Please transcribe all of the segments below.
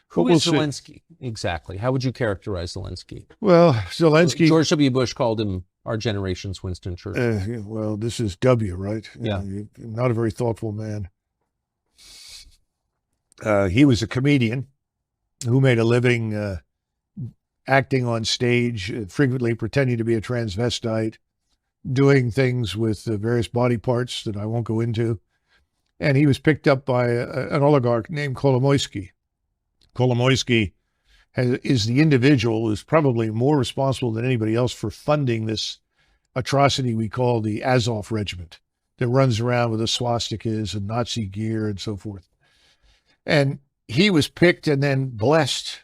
But Who we'll is see. Zelensky exactly? How would you characterize Zelensky? Well, Zelensky. George W. Bush called him our generation's Winston Churchill. Well, this is W, right? Yeah. Not a very thoughtful man. He was a comedian who made a living acting on stage, frequently pretending to be a transvestite, doing things with various body parts that I won't go into. And he was picked up by an oligarch named Kolomoisky. Kolomoisky is the individual who's probably more responsible than anybody else for funding this atrocity we call the Azov Regiment that runs around with the swastikas and Nazi gear and so forth. And he was picked and then blessed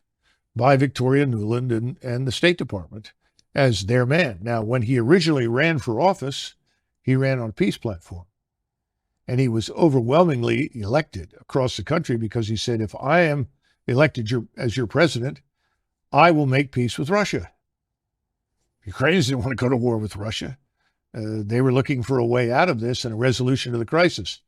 by Victoria Nuland and the State Department as their man. Now, when he originally ran for office, he ran on a peace platform. And he was overwhelmingly elected across the country because he said, if I am elected as your president, I will make peace with Russia. Ukrainians didn't want to go to war with Russia. They were looking for a way out of this and a resolution to the crisis.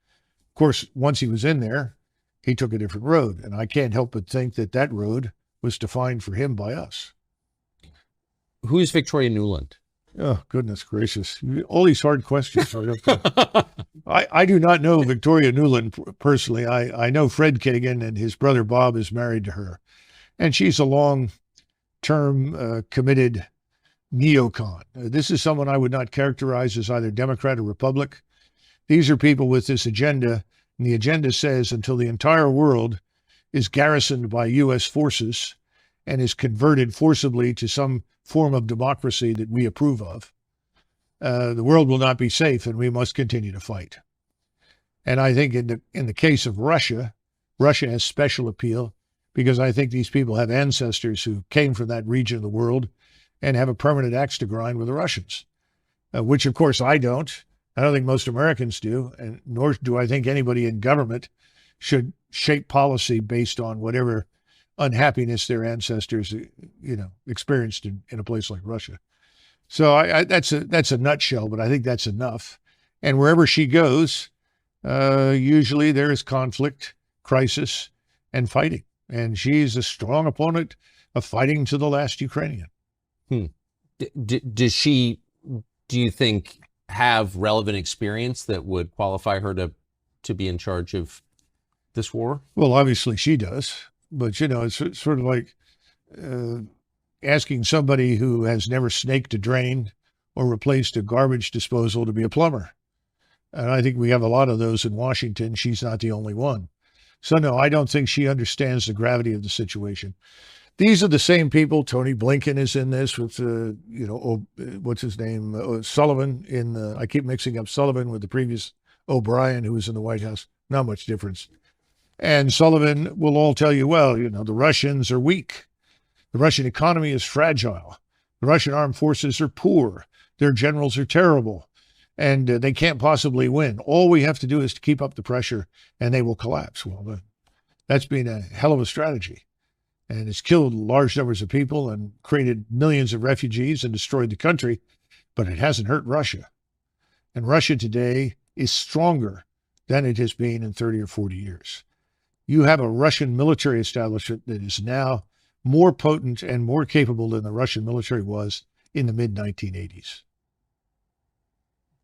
Of course, once he was in there, he took a different road. And I can't help but think that that road was defined for him by us. Who is Victoria Nuland? Oh, goodness gracious. All these hard questions. I do not know Victoria Nuland personally. I know Fred Kagan, and his brother Bob is married to her. And she's a long-term committed neocon. This is someone I would not characterize as either Democrat or Republic. These are people with this agenda, and the agenda says until the entire world is garrisoned by U.S. forces and is converted forcibly to some form of democracy that we approve of, the world will not be safe, and we must continue to fight. And I think in the case of Russia, Russia has special appeal because I think these people have ancestors who came from that region of the world and have a permanent axe to grind with the Russians, which of course I don't. I don't think most Americans do, and nor do I think anybody in government should shape policy based on whatever unhappiness their ancestors, experienced in a place like Russia. So that's a nutshell, but I think that's enough. And wherever she goes, usually there is conflict, crisis, and fighting. And she's a strong opponent of fighting to the last Ukrainian. Does she, do you think, have relevant experience that would qualify her to be in charge of this war? Well, obviously she does. But, it's sort of like asking somebody who has never snaked a drain or replaced a garbage disposal to be a plumber. And I think we have a lot of those in Washington. She's not the only one. So, no, I don't think she understands the gravity of the situation. These are the same people. Tony Blinken is in this with, what's his name? Sullivan I keep mixing up Sullivan with the previous O'Brien, who was in the White House. Not much difference. And Sullivan will all tell you, well, the Russians are weak. The Russian economy is fragile. The Russian armed forces are poor. Their generals are terrible. And they can't possibly win. All we have to do is to keep up the pressure and they will collapse. Well, that's been a hell of a strategy. And it's killed large numbers of people and created millions of refugees and destroyed the country. But it hasn't hurt Russia. And Russia today is stronger than it has been in 30 or 40 years. You have a Russian military establishment that is now more potent and more capable than the Russian military was in the mid-1980s.